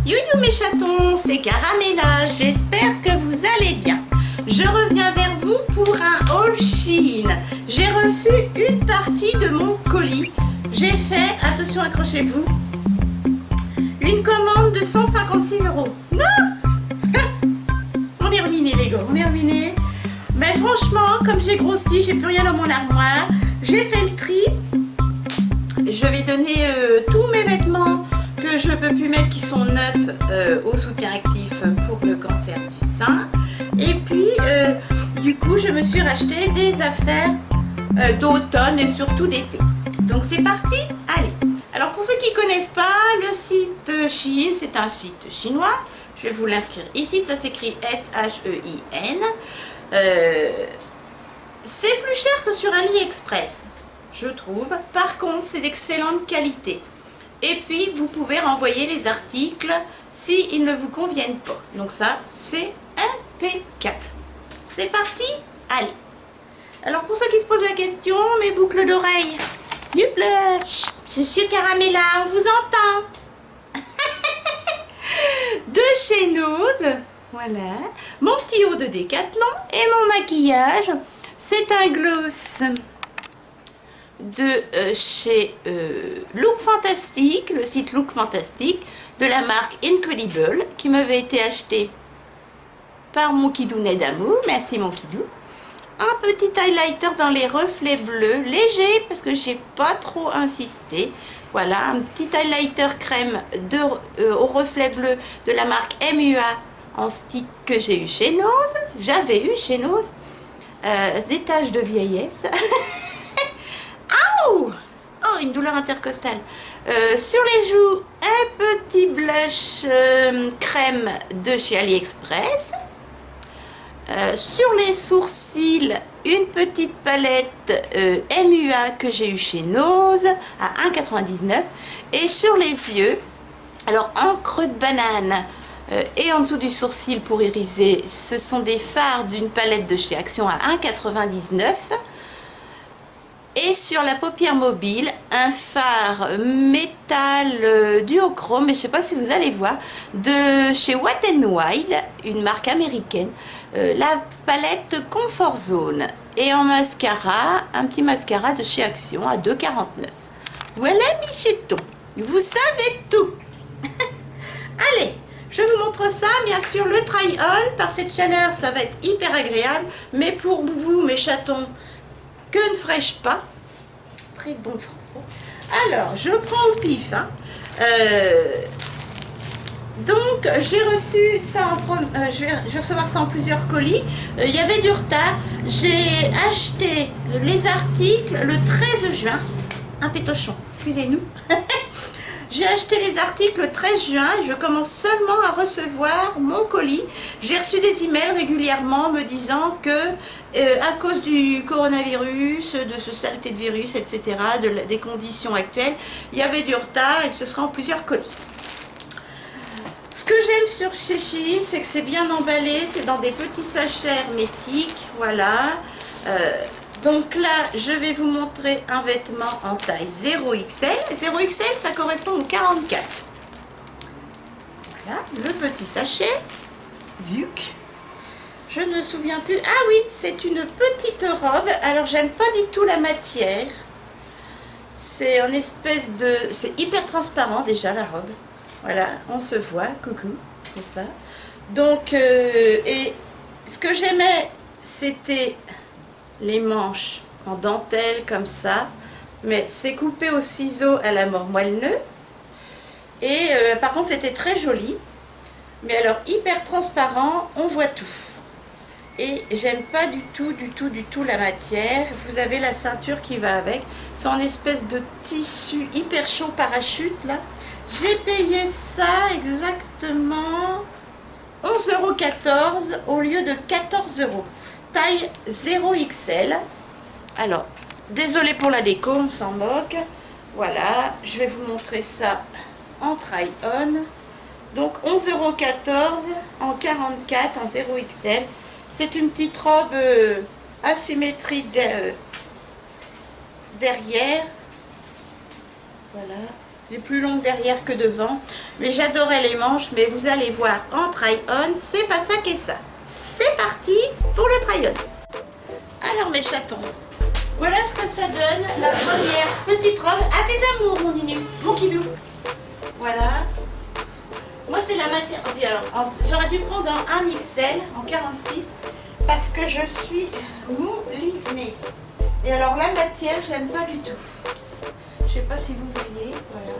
You mes chatons, c'est Caramella, j'espère que vous allez bien. Je reviens vers vous pour un haul Shein. J'ai reçu une partie de mon colis. J'ai fait, attention accrochez-vous, une commande de 156 €. Non. On est ruiné les gars, on est ruiné. Mais franchement, comme j'ai grossi, j'ai plus rien dans mon armoire. J'ai fait le tri. Je vais donner tous mes vêtements que je peux plus mettre qui sont neufs au soutien actif pour le cancer du sein. Et puis du coup je me suis racheté des affaires d'automne et surtout d'été. Donc c'est parti, allez. Alors pour ceux qui ne connaissent pas, le site Shein, c'est un site chinois. Je vais vous l'inscrire ici, ça s'écrit S-H-E-I-N. C'est plus cher que sur AliExpress, je trouve. Par contre, c'est d'excellente qualité. Et puis, vous pouvez renvoyer les articles s'ils ne vous conviennent pas. Donc ça, c'est impeccable. C'est parti, allez. Alors, pour ceux qui se posent la question, mes boucles d'oreilles. Youpla, Monsieur Caramella, on vous entend. De chez Nose, voilà. Mon petit haut de Décathlon et mon maquillage. C'est un gloss de chez Look Fantastic, le site Look Fantastic, de la marque Incredible, qui m'avait été acheté par mon kidounet d'amour. Merci mon kidou. Un petit highlighter dans les reflets bleus, léger parce que j'ai pas trop insisté. Voilà, un petit highlighter crème au reflet bleu de la marque MUA en stick que j'ai eu chez Nose. J'avais eu chez Nose. Des taches de vieillesse. Oh, une douleur intercostale. Sur les joues, un petit blush crème de chez AliExpress. Sur les sourcils, une petite palette MUA que j'ai eu chez Nose à 1,99 €. Et sur les yeux, alors encre de banane et en dessous du sourcil pour iriser, ce sont des fards d'une palette de chez Action à 1,99 €. Et sur la paupière mobile, un fard métal duochrome, mais je ne sais pas si vous allez voir, de chez Wet n Wild, une marque américaine, la palette Comfort Zone. Et en mascara, un petit mascara de chez Action à 2,49 €. Voilà mes chetons, vous savez tout. Allez, je vous montre ça, bien sûr le try-on, par cette chaleur ça va être hyper agréable, mais pour vous mes chatons, que ne ferais-je pas? Très bon français. Alors, je prends au pif. Hein. Donc, j'ai reçu ça, je vais recevoir ça en plusieurs colis. Il y avait du retard. J'ai acheté les articles le 13 juin. Un pétochon, excusez-nous. J'ai acheté les articles le 13 juin et je commence seulement à recevoir mon colis. J'ai reçu des emails régulièrement me disant que à cause du coronavirus, de ce saleté de virus, etc., des conditions actuelles, il y avait du retard et ce sera en plusieurs colis. Ce que j'aime sur chez Shein, c'est que c'est bien emballé, c'est dans des petits sachets hermétiques, voilà. Donc là, je vais vous montrer un vêtement en taille 0XL. 0XL, ça correspond au 44. Voilà, le petit sachet. Zuc. Je ne me souviens plus. Ah oui, c'est une petite robe. Alors, j'aime pas du tout la matière. C'est en espèce de... C'est hyper transparent déjà, la robe. Voilà, on se voit. Coucou, n'est-ce pas? Donc, et ce que j'aimais, c'était... les manches en dentelle comme ça, mais c'est coupé au ciseau à la mort moelleux. Et par contre c'était très joli, mais alors hyper transparent, on voit tout. Et j'aime pas du tout la matière. Vous avez la ceinture qui va avec, c'est en espèce de tissu hyper chaud parachute là. J'ai payé ça exactement 11,14 € au lieu de 14 €. Taille 0XL. Alors, désolé pour la déco, on s'en moque. Voilà, je vais vous montrer ça en try-on. Donc 11,14 € en 44 en 0XL. C'est une petite robe asymétrique derrière. Voilà, Elle est plus longue derrière que devant. Mais j'adorais les manches. Mais vous allez voir, en try-on, c'est pas ça qu'est ça. C'est parti pour le try-on. Alors mes chatons, voilà ce que ça donne, la première petite robe. À tes amours, mon Minus, mon Kidou. Voilà. Moi, c'est la matière. Oh, bien, alors, j'aurais dû prendre un XL en 46 parce que je suis moulinée. Et alors, la matière, j'aime pas du tout. Je sais pas si vous voyez. Voilà.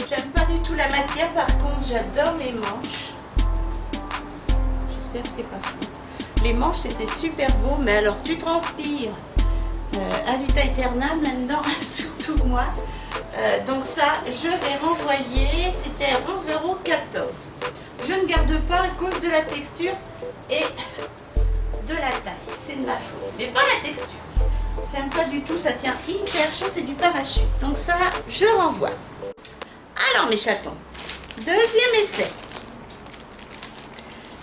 J'aime pas du tout la matière. Par contre, j'adore les manches. J'espère que c'est pas fou. Les manches, c'était super beau. Mais alors, tu transpires. À vita aeternam là-dedans, surtout moi. Donc ça, je vais renvoyer, c'était 11,14 €. Je ne garde pas à cause de la texture et de la taille. C'est de ma faute, mais pas la texture. J'aime pas du tout, ça tient hyper chaud, c'est du parachute. Donc ça, je renvoie. Alors mes chatons, deuxième essai.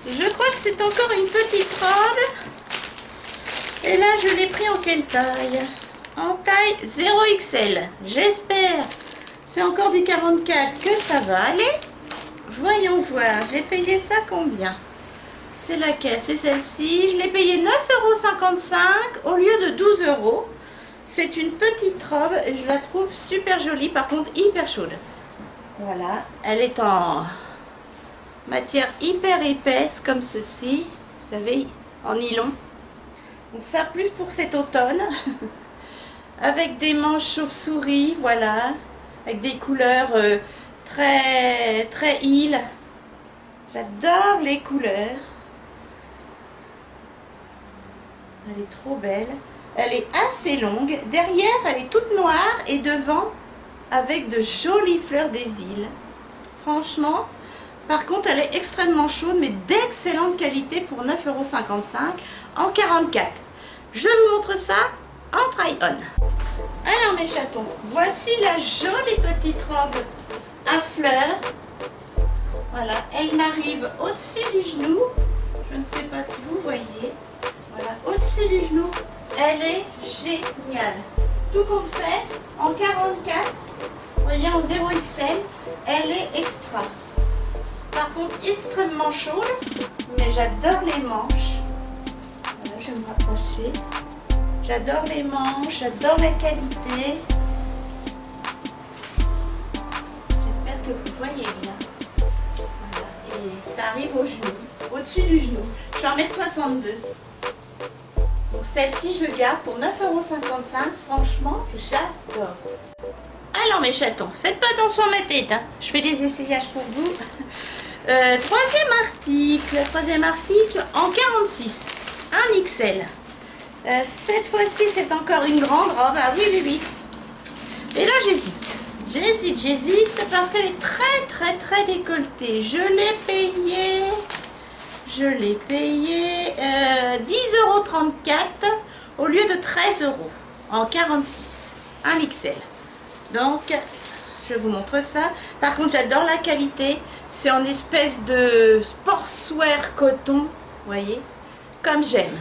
Je crois que c'est encore une petite robe. Et là, je l'ai pris en quelle taille? En taille 0XL. J'espère, c'est encore du 44 que ça va aller. Voyons voir, j'ai payé ça combien? C'est laquelle? C'est celle-ci. Je l'ai payé 9,55 € au lieu de 12 €. C'est une petite robe et je la trouve super jolie, par contre hyper chaude. Voilà, elle est en matière hyper épaisse comme ceci. Vous savez, en nylon. Donc ça, plus pour cet automne. Avec des manches chauve-souris, voilà. Avec des couleurs très île. J'adore les couleurs. Elle est trop belle. Elle est assez longue. Derrière, elle est toute noire et devant, avec de jolies fleurs des îles. Franchement, par contre, elle est extrêmement chaude, mais d'excellente qualité pour 9,55 € en 44. Je vous montre ça en try-on. Alors mes chatons, voici la jolie petite robe à fleurs. Voilà, elle m'arrive au-dessus du genou. Je ne sais pas si vous voyez. Voilà, au-dessus du genou. Elle est géniale. Tout compte fait, en 44, vous voyez, en 0XL, elle est extra. Par contre, extrêmement chaude, mais j'adore les manches. Voilà, je vais me rapprocher. J'adore les manches, j'adore la qualité. J'espère que vous voyez bien. Voilà. Et ça arrive au genou, au-dessus du genou. Je suis 1,62 m. Donc celle-ci, je garde pour 9,55 €. Franchement, j'adore. Alors mes chatons, faites pas attention à ma tête. Hein. Je fais des essayages pour vous. Troisième article en 46. Un XL. Cette fois-ci, c'est encore une grande robe. Ah oui, oui, oui. Et là, j'hésite. J'hésite parce qu'elle est très décolletée. Je l'ai payée 10,34 € au lieu de 13 € en 46. Un XL. Donc, je vous montre ça. Par contre, j'adore la qualité. C'est en espèce de sportswear coton. Vous voyez? Comme j'aime.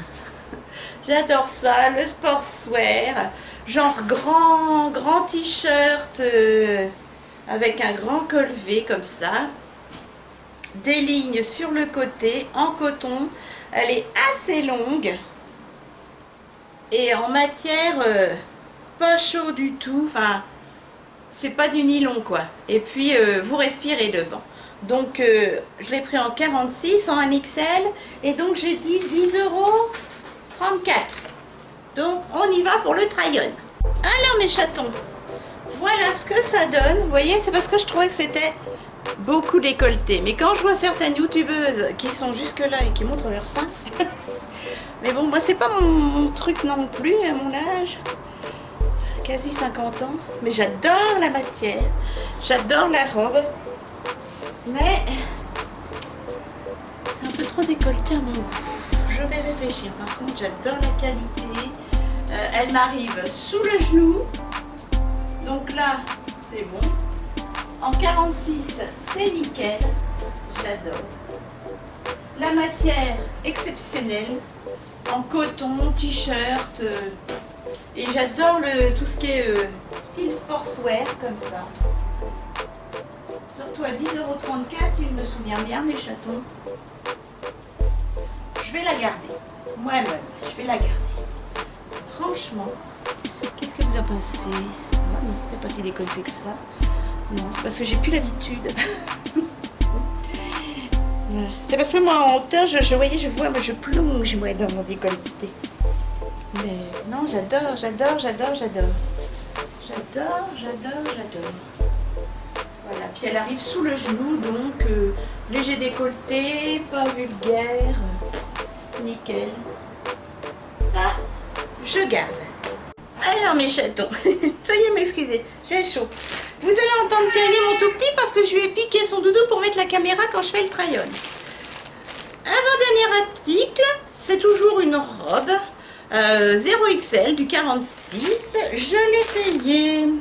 J'adore ça, le sportswear, genre grand t-shirt avec un grand col V comme ça, des lignes sur le côté en coton, elle est assez longue et en matière pas chaud du tout, enfin c'est pas du nylon quoi, et puis vous respirez devant. Donc je l'ai pris en 46, en 1XL, et donc j'ai dit 10,34 €. Donc on y va pour le try-on. Alors mes chatons, voilà ce que ça donne. Vous voyez, c'est parce que je trouvais que c'était beaucoup décolleté. Mais quand je vois certaines youtubeuses qui sont jusque là et qui montrent leur sein, mais bon, moi c'est pas mon truc non plus à mon âge, quasi 50 ans. Mais j'adore la matière, j'adore la robe. Mais c'est un peu trop décolleté à mon goût. Je vais réfléchir. Par contre, j'adore la qualité. Elle m'arrive sous le genou. Donc là, c'est bon. En 46, c'est nickel. J'adore. La matière exceptionnelle. En coton, t-shirt. Et j'adore tout ce qui est style sportswear comme ça. toi 10,34 € si je me souviens bien, mes chatons. Je vais la garder. Moi-même, je vais la garder. Franchement, qu'est-ce que vous en pensez? C'est pas si décolleté que ça. Non, c'est parce que j'ai plus l'habitude. C'est parce que moi en hauteur, je voyais, je vois, moi je plonge moi dans mon décolleté. Mais non, j'adore, j'adore, j'adore, j'adore. J'adore, j'adore, j'adore. Voilà, puis elle arrive sous le genou, donc léger décolleté, pas vulgaire, nickel. Ça, je garde. Alors mes chatons, veuillez m'excuser, j'ai chaud. Vous allez entendre crier mon tout petit parce que je lui ai piqué son doudou pour mettre la caméra quand je fais le try-on. Avant-dernier article, c'est toujours une robe 0XL du 46. Je l'ai payé...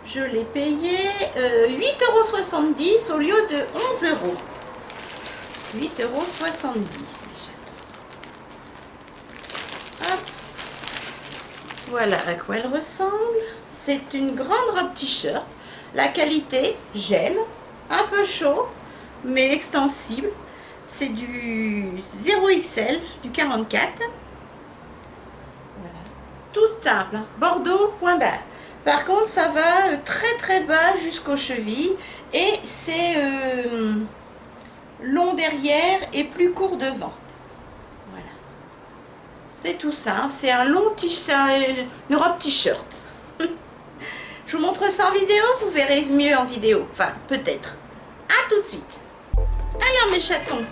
Je l'ai payé 8,70 € au lieu de 11 €. 8,70 €, mes chatons. Hop. Voilà à quoi elle ressemble. C'est une grande robe t-shirt. La qualité, j'aime. Un peu chaud, mais extensible. C'est du 0XL, du 44. Voilà. Tout simple. Hein. Bordeaux, point barre. Par contre, ça va très très bas jusqu'aux chevilles. Et c'est long derrière et plus court devant. Voilà. C'est tout simple. C'est un long t-shirt, une robe t-shirt. Je vous montre ça en vidéo, vous verrez mieux en vidéo. Enfin, peut-être. À tout de suite. Alors mes chatons,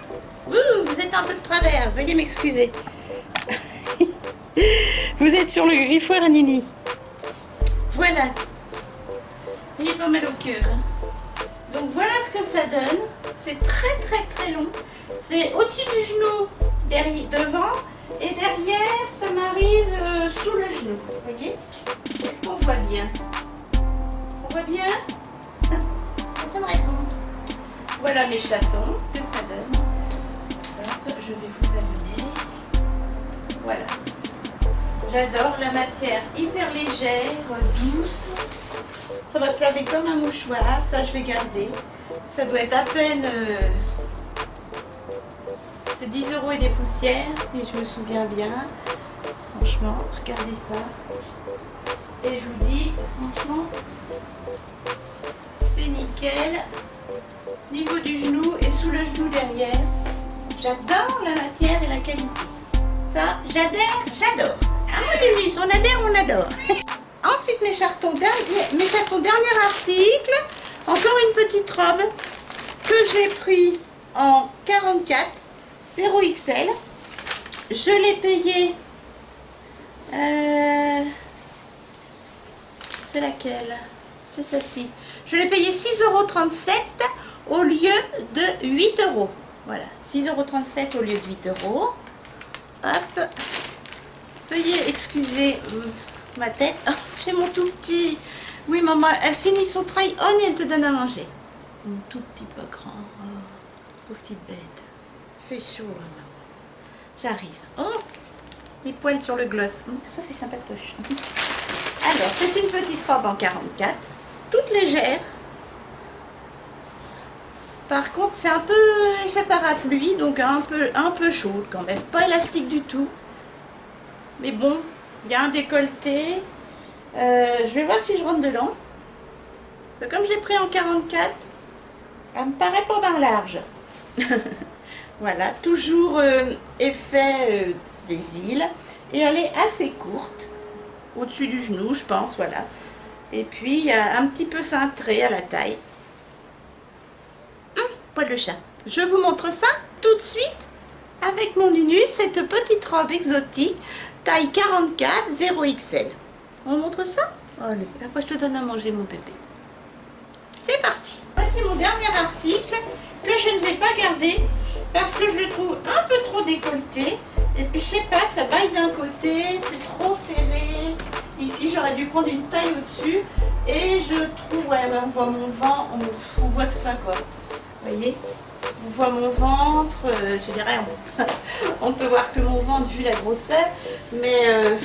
vous êtes un peu de travers, veuillez m'excuser. Vous êtes sur le griffoir à Nini. Voilà. Il est pas mal au cœur. Hein. Donc voilà ce que ça donne. C'est très très très long. C'est au-dessus du genou, derrière, devant, et derrière, ça m'arrive sous le genou. Vous voyez? Est-ce qu'on voit bien? On voit bien? Ça me répond. Voilà mes chatons, que ça donne. Hop, je vais vous allumer. Voilà. J'adore la matière hyper légère, douce. Ça va se laver comme un mouchoir, ça je vais garder. Ça doit être à peine... c'est 10 € et des poussières, si je me souviens bien. Franchement, regardez ça. Et je vous dis, franchement, c'est nickel. Niveau du genou et sous le genou derrière. J'adore la matière et la qualité. Ça, j'adore. À mon Linus, on adhère, on adore. Ensuite, mes chatons, dernier article. Encore une petite robe que j'ai pris en 44, 0XL. Je l'ai payé. C'est laquelle? C'est celle-ci. Je l'ai payé 6,37 € au lieu de 8 €. Voilà, 6,37 € au lieu de 8 €. Hop. Veuillez excuser ma tête. Oh, j'ai mon tout petit. Oui, maman, elle finit son try-on et elle te donne à manger. Mon tout petit pas grand. Oh, pauvre petite bête. Fait chaud, maman. J'arrive. Oh, des poils sur le gloss. Ça, c'est sympatoche. Alors, c'est une petite robe en 44. Toute légère. Par contre, c'est un peu effet parapluie, donc un peu chaude quand même. Pas élastique du tout. Mais bon, il y a un décolleté. Je vais voir si je rentre dedans. Comme je l'ai pris en 44, elle me paraît pas bien large. Voilà, toujours effet des îles. Et elle est assez courte. Au-dessus du genou, je pense, voilà. Et puis, il y a un petit peu cintré à la taille. Poil de chat. Je vous montre ça tout de suite avec mon Nunus, cette petite robe exotique, taille 44, 0XL. On montre ça? Allez, après je te donne à manger mon bébé. C'est parti. Voici mon dernier article que je ne vais pas garder parce que je le trouve un peu trop décolleté. Et puis je sais pas, ça baille d'un côté, c'est trop serré. Ici j'aurais dû prendre une taille au-dessus. Et je trouve, ouais, on voit mon ventre, on voit que ça quoi. Vous voyez, on voit mon ventre, je dirais, on peut voir que mon ventre vu la grosseur, mais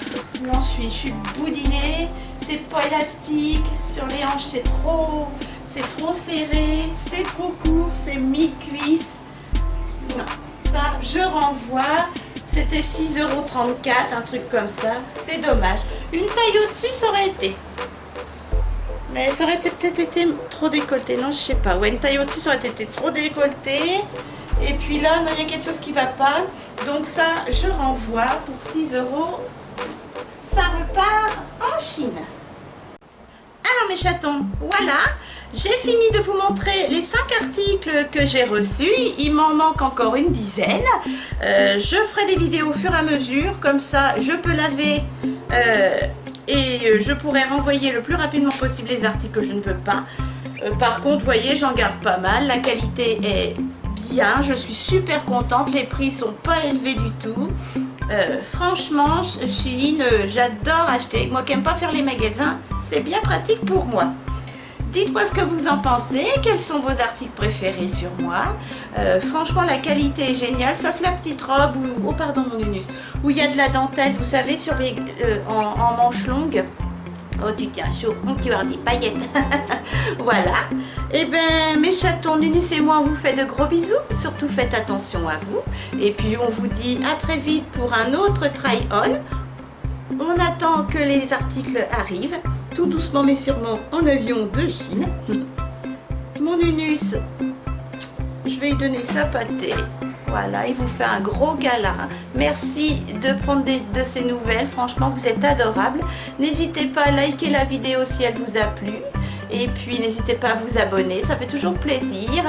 non, je suis boudinée, c'est pas élastique, sur les hanches c'est trop serré, c'est trop court, c'est mi-cuisse. Non, ça je renvoie. C'était 6,34 €, un truc comme ça. C'est dommage. Une taille au-dessus, ça aurait été. Mais ça aurait peut-être été trop décolleté. Non, je sais pas. Ouais, une taille au-dessus, ça aurait été trop décolleté. Et puis là, non, il y a quelque chose qui va pas. Donc ça, je renvoie pour 6 €. Ça repart en Chine. Alors mes chatons, voilà, j'ai fini de vous montrer les 5 articles que j'ai reçus. Il m'en manque encore une dizaine. Je ferai des vidéos au fur et à mesure, comme ça je peux laver et je pourrai renvoyer le plus rapidement possible les articles que je ne veux pas. Par contre, vous voyez, j'en garde pas mal. La qualité est bien, je suis super contente. Les prix sont pas élevés du tout. Franchement, Shein, j'adore acheter. Moi qui n'aime pas faire les magasins, c'est bien pratique pour moi. Dites-moi ce que vous en pensez, quels sont vos articles préférés sur moi. Franchement, la qualité est géniale, sauf la petite robe, oh pardon mon Unus, où il y a de la dentelle, vous savez, sur les, en manches longues. Oh, tu tiens chaud, mon petit hardi, paillettes. Voilà. Et ben, mes chatons, Nunus et moi, on vous fait de gros bisous. Surtout, faites attention à vous. Et puis, on vous dit à très vite pour un autre try-on. On attend que les articles arrivent. Tout doucement, mais sûrement, en avion de Chine. Mon Nunus, je vais lui donner sa pâtée. Voilà, il vous fait un gros câlin. Merci de prendre de ces nouvelles. Franchement, vous êtes adorables. N'hésitez pas à liker la vidéo si elle vous a plu. Et puis, n'hésitez pas à vous abonner. Ça fait toujours plaisir.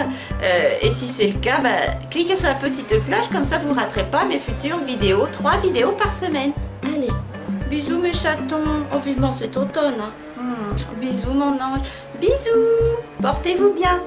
Et si c'est le cas, cliquez sur la petite cloche. Comme ça, vous ne raterez pas mes futures vidéos. 3 vidéos par semaine. Allez, bisous mes chatons. Oh, vivement, c'est automne. Bisous mon ange. Bisous. Portez-vous bien.